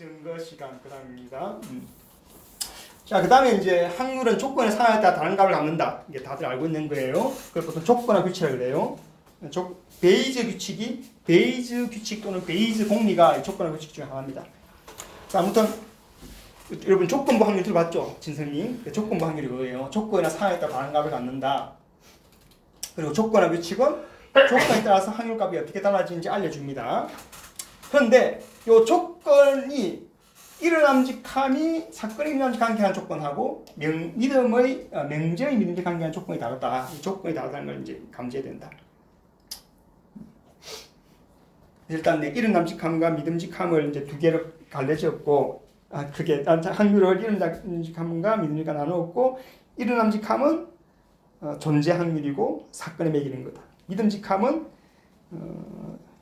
증거 시간 그 다음입니다. 자, 그 다음에 이제 확률은 조건의 상황에 따라 다른 값을 갖는다. 이게 다들 알고 있는 거예요. 그걸 보통 조건화 규칙이라고 그래요. 베이즈 규칙 또는 베이즈 공리가 이 조건화 규칙 중에 하나입니다. 자, 아무튼 여러분 조건부 확률 들어봤죠? 진선이. 조건부 확률이 뭐예요? 조건이나 상황에 따라 다른 값을 갖는다. 그리고 조건화 규칙은 조건에 따라서 확률값이 어떻게 달라지는지 알려줍니다. 그런데 이 조건이 일어남직함이 사건의 일어남직 관계한 조건하고 명제의 믿음직 관계한 조건이 다르다. 이 조건이 다르다는 걸 이제 감지해야 된다. 일단 일어남직함과 믿음직함을 이제 두 개로 갈라졌고, 그게 확률을 일어남직함과 믿음직함 나누었고, 일어남직함은 존재 확률이고 사건의 매기는 거다. 믿음직함은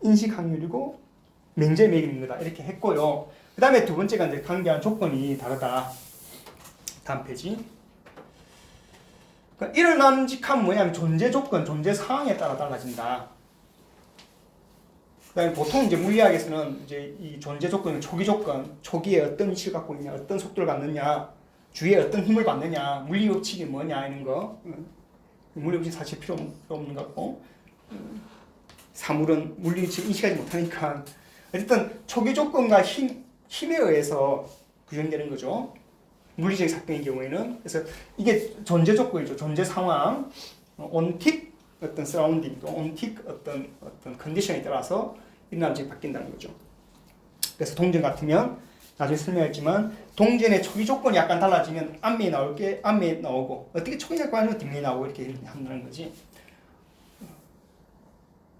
인식 확률이고 맹제 매기는 거다. 이렇게 했고요. 그 다음에 두 번째가 이제 관계한 조건이 다르다. 다음 페이지. 그러니까 일어남직함은 뭐냐면 존재 조건, 존재 상황에 따라 달라진다. 그다음에 보통 이제 물리학에서는 이제 이 존재 조건은 초기 조건, 초기에 어떤 위치를 갖고 있냐, 어떤 속도를 갖느냐, 주위에 어떤 힘을 받느냐, 물리 법칙이 뭐냐 이런 거. 물리 법칙 사실 필요 없는 것 같고, 사물은 물리 법칙 인식하지 못하니까 어쨌든 초기 조건과 힘에 의해서 규정되는 거죠. 물리적 사건의 경우에는. 그래서 이게 존재 조건이죠. 존재 상황, 온틱 어떤 서라운딩, 또 온틱 어떤 컨디션에 따라서 일어남직이 바뀐다는 거죠. 그래서 동전 같으면 나중에 설명했지만 동전의 초기 조건이 약간 달라지면 앞면에 나올 게 앞면에 나오고 어떻게 초기 조건이 아니면 뒷면에 나오고 이렇게 한다는 거지.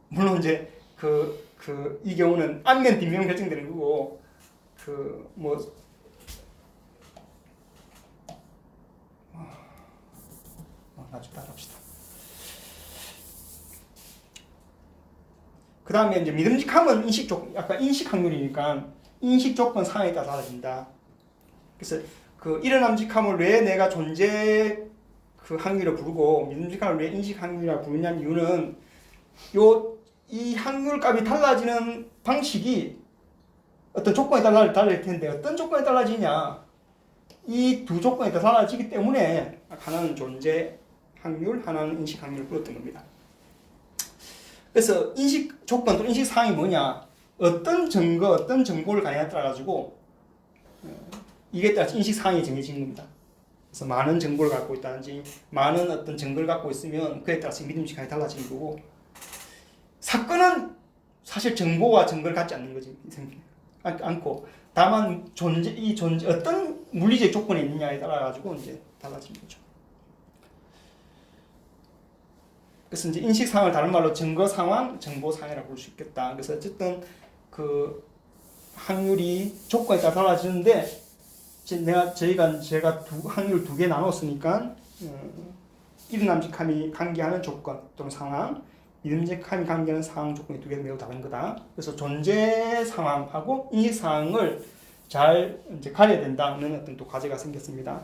물론 이제 이 경우는 앞면 뒷면 결정되는 거고 나중에 따라합시다. 그 다음에 이제 믿음직함은 약간 인식 확률이니까 인식 조건 상황에 따라 달라진다. 그래서 그 일어남직함을 왜 내가 존재 그 확률을 부르고 믿음직함을 왜 인식 확률이라고 부르냐는 이유는 이 확률값이 달라지는 방식이 어떤 조건에 따라 달라질 텐데 어떤 조건에 달라지냐, 이 두 조건에 따라 달라지기 때문에 하나는 존재 확률, 하나는 인식 확률을 불렀던 겁니다. 그래서 인식 조건 또는 인식 상황이 뭐냐, 어떤 증거, 어떤 정보를 가냐에 따라 가지고 이게 따라서 인식 상황이 정해지는 겁니다. 그래서 많은 정보를 갖고 있다든지 많은 어떤 증거를 갖고 있으면 그에 따라서 믿음직함이 달라지는 거고, 사건은 사실 정보와 증거를 갖지 않는 거지 않고 다만 어떤 물리적 조건이 있느냐에 따라 가지고 이제 달라지는 거죠. 그래서 이제 인식 상황을 다른 말로 증거 상황, 정보 상황이라고 볼 수 있겠다. 그래서 어쨌든 그 확률이 조건에 따라 달라지는데 제가 확률 두 개 나눴으니까 일어남직함이 관계하는 조건 또는 상황, 믿음직함이 관계하는 상황 조건이 두 개 매우 다른 거다. 그래서 존재 상황하고 인식 상황을 잘 이제 가려야 된다는 어떤 또 과제가 생겼습니다.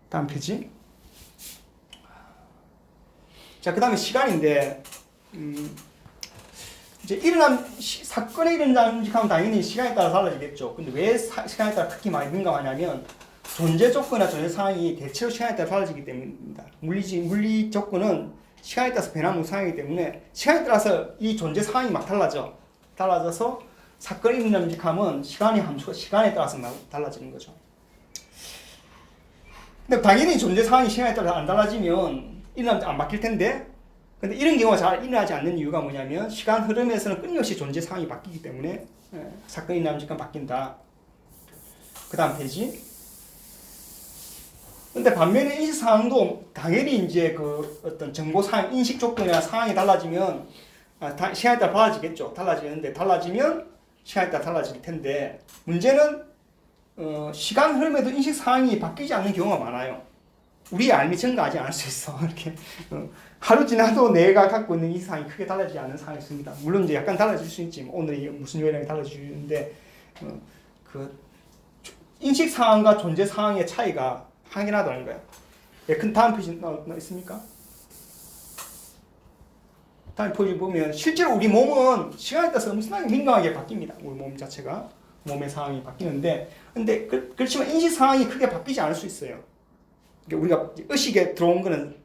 다음 페이지. 자, 그 다음에 시간인데, 이제 사건의 일어남직함은 당연히 시간에 따라 달라지겠죠. 근데 왜 시간에 따라 특히 많이 민감하냐면, 존재 조건이나 존재 상황이 대체로 시간에 따라 달라지기 때문입니다. 물리 조건은 시간에 따라서 변화무 상황이기 때문에 시간에 따라서 이 존재 상황이 막 달라져서 사건의 일어남직함은 시간에 따라서 달라지는 거죠. 근데 당연히 존재 상황이 시간에 따라 안 달라지면 일어나면 안 바뀔 텐데, 근데 이런 경우가 잘 일어나지 않는 이유가 뭐냐면 시간 흐름에서는 끊임없이 존재 상황이 바뀌기 때문에 사건이 일어남직함 바뀐다. 그 다음 페이지. 근데 반면에 인식 상황도 당연히 이제 그 어떤 정보 상황, 인식 조건이나 상황이 달라지면 시간에 따라 달라지겠죠. 달라지면 시간에 따라 달라질 텐데, 문제는 시간 흐름에도 인식 상황이 바뀌지 않는 경우가 많아요. 우리의 알미 증가하지 않을 수 있어. 이렇게 하루 지나도 내가 갖고 있는 인식 상황이 크게 달라지지 않는 상황이 있습니다. 물론 이제 약간 달라질 수 있지. 오늘이 무슨 요일에 달라지는데 그 인식 상황과 존재 상황의 차이가 확연하다는 거야. 큰 다음 페이지 있습니까? 다음 페이지 보면 실제로 우리 몸은 시간에 따라서 엄청나게 민감하게 바뀝니다. 우리 몸 자체가. 몸의 상황이 바뀌는데, 근데 그렇지만 인식 상황이 크게 바뀌지 않을 수 있어요. 우리가 의식에 들어온 거는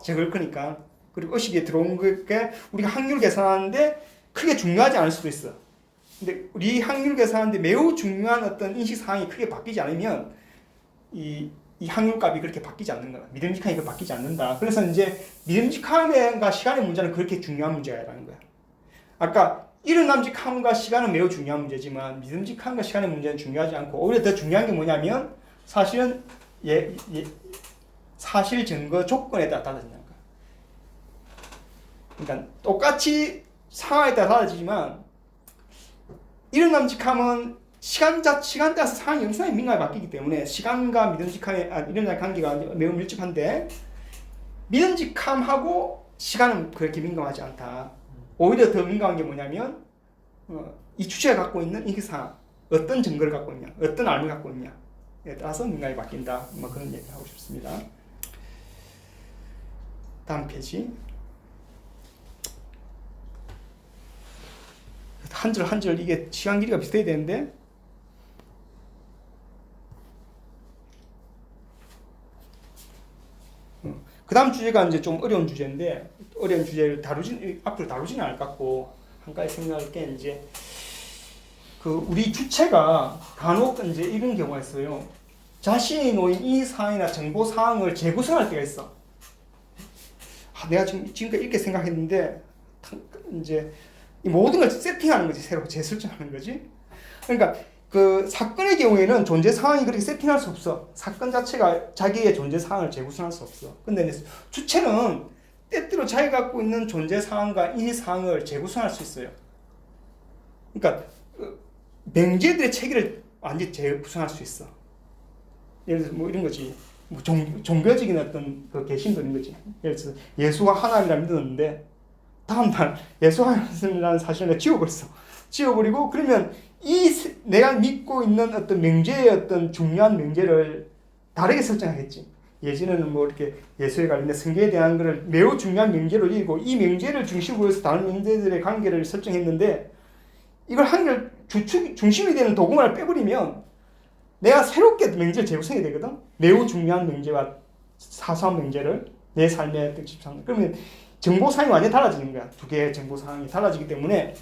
적을 거니까, 그리고 의식에 들어온 게 우리가 확률 계산하는데 크게 중요하지 않을 수도 있어. 근데 우리 확률 계산하는데 매우 중요한 어떤 인식 상황이 크게 바뀌지 않으면 이 확률값이 그렇게 바뀌지 않는 거야. 믿음직함이 바뀌지 않는다. 그래서 이제 믿음직함과 시간의 문제는 그렇게 중요한 문제라는 거야. 아까 이름남직함과 시간은 매우 중요한 문제지만 믿음직함과 시간의 문제는 중요하지 않고 오히려 더 중요한 게 뭐냐면 사실은 사실 증거 조건에 따라 달라진다는 거야. 그러니까 똑같이 상황에 따라 달라지지만 이름남직함은 시간 따라서 상황이 엄청나게 민감하게 바뀌기 때문에 시간과 믿음직함의 이런 관계가 매우 밀접한데 믿음직함하고 시간은 그렇게 민감하지 않다. 오히려 더 민감한 게 뭐냐면 이 주체가 갖고 있는 인식상황, 어떤 증거를 갖고 있냐, 어떤 알을 갖고 있냐에 따라서 민감하게 바뀐다. 뭐 그런 얘기를 하고 싶습니다. 다음 페이지. 한 줄 한 줄 이게 시간 길이가 비슷해야 되는데 그 다음 주제가 이제 좀 어려운 주제인데 어려운 주제를 앞으로 다루지는 않을 것 같고 한 가지 생각할 게 이제 그 우리 주체가 간혹 이제 이런 경우가 있어요. 자신이 놓인 이 사항이나 정보 사항을 재구성할 때가 있어. 내가 지금까지 이렇게 생각했는데 이제 이 모든 걸 세팅하는 거지. 새로 재설정하는 거지. 그러니까 그 사건의 경우에는 존재 상황이 그렇게 세팅할 수 없어. 사건 자체가 자기의 존재 상황을 재구성할 수 없어. 근데 주체는 때때로 자기가 갖고 있는 존재 상황과 인식 상황을 재구성할 수 있어요. 그러니까 맹제들의 체계를 완전히 재구성할 수 있어. 예를 들어서 뭐 이런 거지. 뭐 종교적인 어떤 그 개신도 있는 거지. 예를 들어서 예수가 하나님이라 믿었는데 다음날 예수가 하나님이라는 사실을 지워버렸어. 지워버리고 그러면 내가 믿고 있는 어떤 명제의 어떤 중요한 명제를 다르게 설정하겠지. 예전에는 뭐 이렇게 예수에 관련된 성경에 대한 것을 매우 중요한 명제로 읽고 이 명제를 중심으로 해서 다른 명제들의 관계를 설정했는데 이걸 한결 중심이 되는 도구만을 빼버리면 내가 새롭게 명제를 재구성해야 되거든. 매우 중요한 명제와 사소한 명제를 내 삶의 특집상 그러면 정보상이 완전히 달라지는 거야. 두 개의 정보상이 달라지기 때문에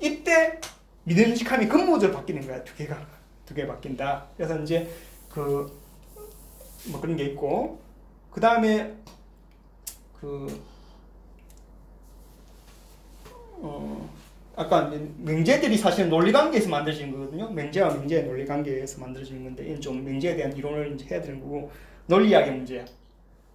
이때 믿음직함이 근본적으로 바뀌는 거야. 두 개 바뀐다. 그래서 이제 뭐 그런 게 있고 그 다음에 아까 명제들이 사실 논리관계에서 만들어지는 거거든요. 명제와 명제의 논리관계에서 만들어지는 건데 이건 좀 명제에 대한 이론을 이제 해야 되는 거고 논리학의 문제야.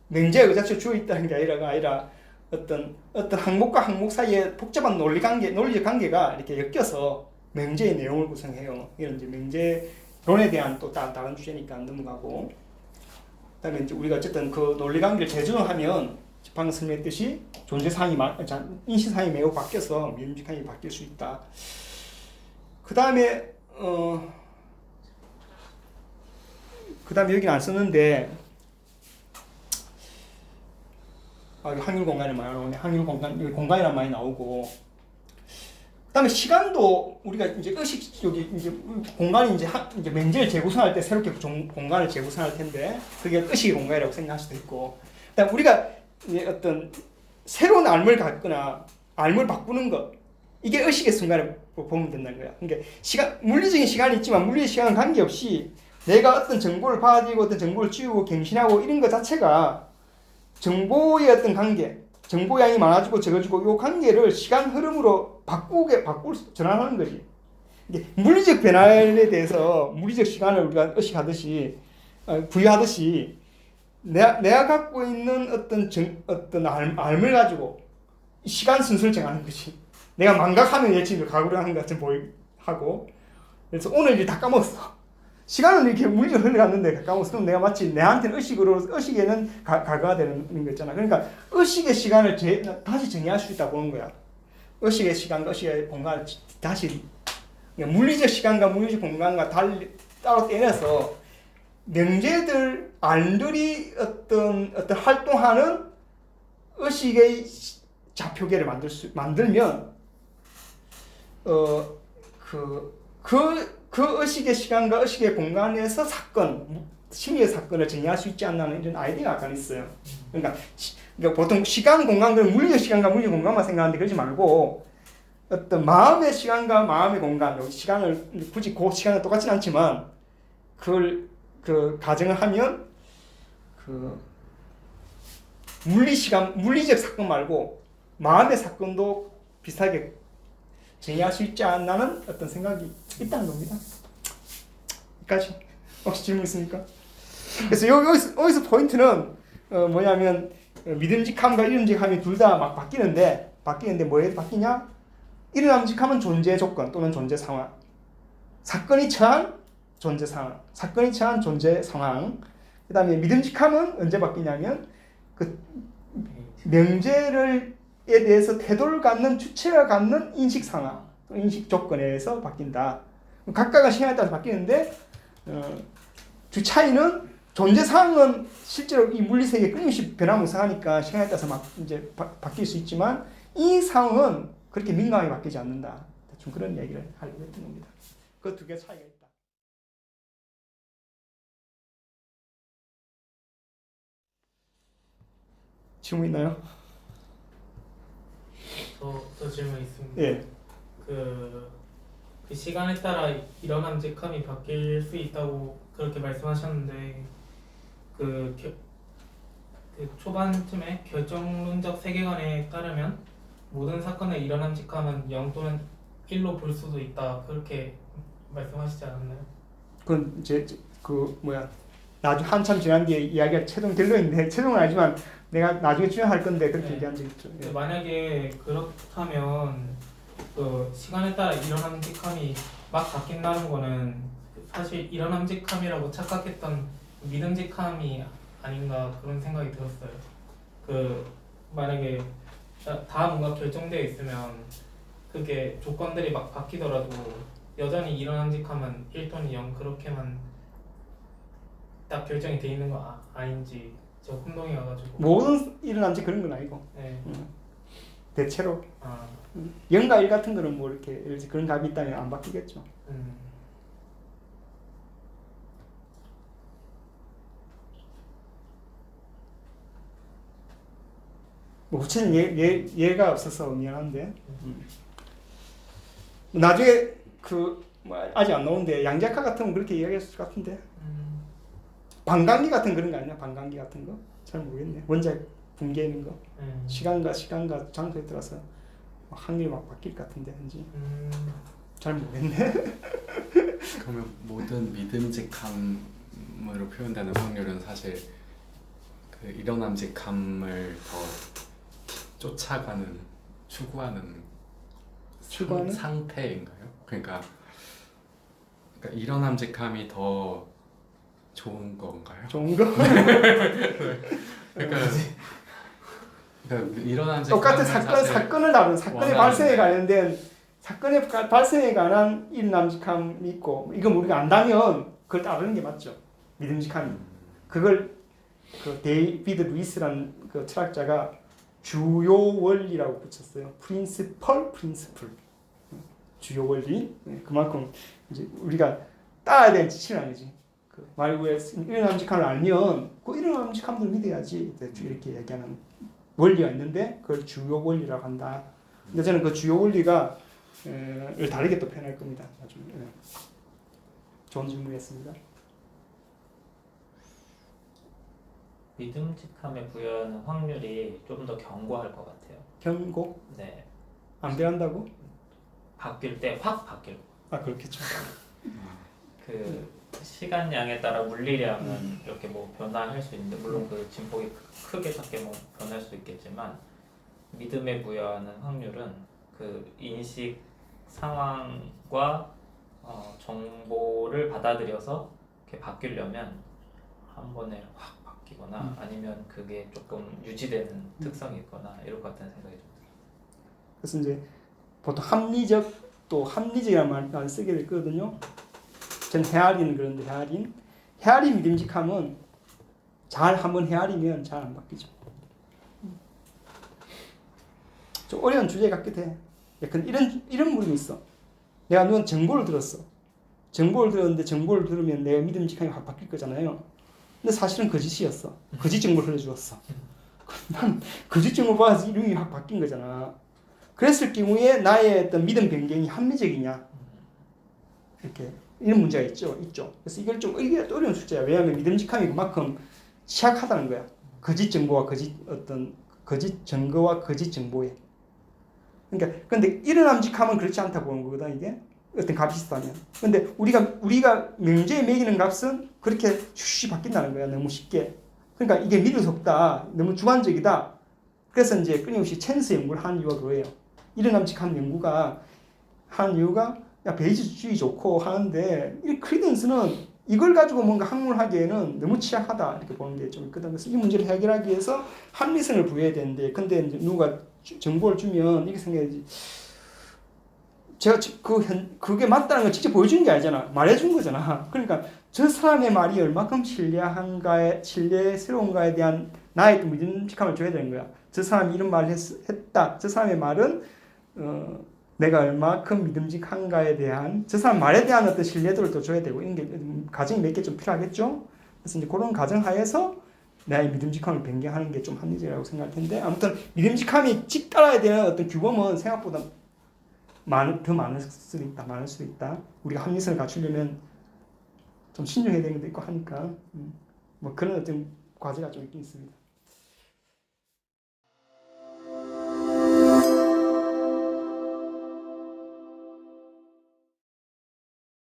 명제가 그 자체로 주어 있다는 게 아니라 어떤 항목과 항목 사이에 복잡한 논리적 관계가 이렇게 엮여서 명제의 내용을 구성해요. 이런 이제 명제론에 대한 또 다른 주제니까 넘어가고. 그다음에 이제 우리가 어쨌든 그 논리관계를 재조정하면 방금 설명했듯이 존재상이 인식상이 매우 바뀌어서 믿음직함이 바뀔 수 있다. 그다음에 여기는 안 썼는데 확률 공간에 많이 나오네. 확률 공간이란 말이 나오고. 그다음에 시간도 우리가 이제 의식 여기 이제 공간이 이제 명제를 재구성할 때 새롭게 공간을 재구성할 텐데 그게 의식의 공간이라고 생각할 수도 있고. 그다음 우리가 어떤 새로운 알을 갖거나 알을 바꾸는 것 이게 의식의 순간을 보면 된다는 거야. 그러니까 물리적인 시간이 있지만 물리적 시간은 관계없이 내가 어떤 정보를 받아들이고 어떤 정보를 지우고 갱신하고 이런 것 자체가 정보의 어떤 관계, 정보 양이 많아지고 적어지고 이 관계를 시간 흐름으로 전환하는 거지. 이게 물리적 변화에 대해서 물리적 시간을 우리가 의식하듯이 부여하듯이 내가 갖고 있는 어떤 알을 가지고 시간 순서를 정하는 거지. 내가 망각하면 예측을 가구를 하는 것 같은 하고 그래서 오늘 일 다 까먹었어. 시간은 이렇게 물리적으로 흘러갔는데 까먹었어. 그럼 내가 마치 내한테는 의식에는 가가 되는 거 있잖아. 그러니까 의식의 시간을 다시 정의할 수 있다고 보는 거야. 의식의 시간과 의식의 공간을 다시 물리적 시간과 물리적 공간과 따로 떼내서 명제들 알들이 어떤 활동하는 의식의 좌표계를 만들면 그 그 의식의 시간과 의식의 공간에서 사건, 심리의 사건을 정의할 수 있지 않나는 이런 아이디어가 약간 있어요. 그러니까 보통 시간, 공간, 그런 물리적 시간과 물리적 공간만 생각하는데 그러지 말고 어떤 마음의 시간과 마음의 공간, 시간을 굳이 그 시간은 똑같진 않지만 그걸 그 가정을 하면 그 물리 시간, 물리적 사건 말고 마음의 사건도 비슷하게 정의할 수 있지 않나는 어떤 생각이 있다는 겁니다. 여기까지. 혹시 질문 있습니까? 그래서 여기서 포인트는 뭐냐면 믿음직함과 이름직함이 둘 다 막 바뀌는데 뭐에 바뀌냐? 이름직함은 존재 조건 또는 존재 상황. 사건이 처한 존재 상황. 사건이 처한 존재 상황. 그 다음에 믿음직함은 언제 바뀌냐면 그 명제에 대해서 태도를 갖는 주체가 갖는 인식 상황, 인식 조건에 의해서 바뀐다. 각각의 시간에 따라서 바뀌는데 주 차이는 존재 상황은 실제로 이 물리 세계에 끊임없이 변화무쌍하니까 시간에 따라서 막 이제 바뀔 수 있지만 이 상황은 그렇게 민감하게 바뀌지 않는다. 좀 그런 얘기를 하려고 했던 겁니다. 그 두 개 차이가 있다. 질문 있나요? 저 질문 있습니다. 예. 그 시간에 따라 이런 함직함이 바뀔 수 있다고 그렇게 말씀하셨는데 그 초반쯤에 결정론적 세계관에 따르면 모든 사건의 이런 함직함은 0 또는 1로 볼 수도 있다 그렇게 말씀하시지 않았나요? 그건 이제 나중 한참 지난 뒤에 이야기가 최종되려있는데 최종은 아니지만 내가 나중에 출연할 건데 그렇게 얘기한 적이 있죠. 예. 만약에 그렇다면 그 시간에 따라 이런 함직함이 막 바뀐다는 거는 사실 이런 함직함이라고 착각했던 믿음직함이 아닌가 그런 생각이 들었어요. 그 만약에 다 뭔가 결정되어 있으면 그게 조건들이 막 바뀌더라도 여전히 이런 함직함은 1 또는 0 그렇게만 딱 결정이 돼 있는 거 아닌지 저 혼동이 와가지고. 모든 일어남지 그런 건 아니고. 네. 대체로 0과 1 같은 거는 뭐 이렇게 그런 값이 있다면 안 바뀌겠죠. 뭐 구체적인 예가 없어서 미안한데 나중에 아직 안 나오는데 양자카 같은 건 그렇게 이야기했을 것 같은데 반감기 같은 그런 거 아니야? 반감기 같은 거? 잘 모르겠네. 원자 붕괴하는 거 시간과 장소에 따라서 확률이 막 바뀔 것 같은데 왠지 잘 모르겠네. 그러면 모든 믿음직함으로 표현되는 확률은 사실 그 일어남직함을 더 쫓아가는 추구하는 상태인가요? 그러니까 일어남직함이 더 좋은 건가요? 좋은 거? 그러니까 일어남직함은 똑같은 사건을 다룬 사건의 발생에 관련된 사건의 발생에 관한 일어남직함이 있고 이거 우리가 안다면 그걸 따르는 게 맞죠. 믿음직함이. 그걸 그 데이비드 루이스라는 그 철학자가 주요 원리라고 붙였어요. 프린시플. 주요 원리. 그만큼 이제 우리가 따라야 되는 지침은 아니지. 그 말고에 일어남직함을 알면 그 일어남직함을 믿어야지. 이렇게 얘기하는 원리가 있는데 그걸 주요 원리라고 한다. 근데 저는 그 주요 원리가 다르게 또 표현할 겁니다. 나중에. 좋은 질문이었습니다. 믿음직함에 부여하는 확률이 좀 더 견고할 것 같아요. 견고? 네. 안 변한다고? 바뀔 때 확 바뀔 거. 그렇겠죠. 그 시간량에 따라 물리량은 이렇게 뭐 변화할 수 있는데 물론 그 진폭이 크게 작게 뭐 변할 수 있겠지만 믿음에 부여하는 확률은 그 인식 상황과 정보를 받아들여서 이렇게 바뀌려면 한 번에 확 바뀌거나 아니면 그게 조금 유지되는 특성이 있거나 이럴 것 같다는 생각이 좀 들어요. 그래서 이제 보통 합리적이라는 말 쓰게 됐거든요. 전 헤아리는 그런데 헤아린 믿음직함은 잘 한번 헤아리면 잘 안 바뀌죠. 좀 어려운 주제 같기도 해. 근데 이런 물음이 있어. 내가 누군 정보를 들었어. 정보를 들었는데 정보를 들으면 내 믿음직함이 확 바뀔 거잖아요. 근데 사실은 거짓이었어. 거짓 정보를 흘려주었어. 난 거짓 정보 봐서 이름이 확 바뀐 거잖아. 그랬을 경우에 나의 어떤 믿음 변경이 합리적이냐? 이렇게 이런 문제가 있죠. 그래서 이걸 좀 의기가 어려운 숙제야. 왜냐하면 믿음직함이 그만큼 취약하다는 거야. 거짓 정보와 거짓 증거와 거짓 정보에. 그러니까 근데 이런 암직함은 그렇지 않다고 보는 거거든 이게. 어떤 값이 있다면. 근데 우리가 명제에 매기는 값은 그렇게 슉슉 바뀐다는 거야. 너무 쉽게. 그러니까 이게 믿을 수 없다. 너무 주관적이다. 그래서 이제 끊임없이 챈스 연구를 하는 이유가 그거예요. 이런 암직한 연구가 하는 이유가 야 베이지주의 좋고 하는데 이 크리덴스는 이걸 가지고 뭔가 학문하기에는 너무 취약하다 이렇게 보는 게 좀 있거든. 그래서 이 문제를 해결하기 위해서 합리성을 부여해야 되는데 근데 이제 누가 정보를 주면 이렇게 생각해야지. 제가 그게 맞다는 걸 직접 보여준 게 아니잖아. 말해준 거잖아. 그러니까 저 사람의 말이 얼마큼 신뢰스러운가에 대한 나의 믿음직함을 줘야 되는 거야. 저 사람이 이런 말을 했다. 저 사람의 말은 내가 얼마큼 믿음직한가에 대한 저 사람 말에 대한 어떤 신뢰도를 또 줘야 되고 이런 게 과정이 몇 개 좀 필요하겠죠. 그래서 이제 그런 과정 하에서 나의 믿음직함을 변경하는 게 좀 합리적이라고 생각할 텐데 아무튼 믿음직함이 따라야 되는 어떤 규범은 생각보다 더 많을 수도 있다. 우리가 합리성을 갖추려면 좀 신중해야 되는 것도 있고 하니까 뭐 그런 어떤 과제가 좀 있긴 있습니다.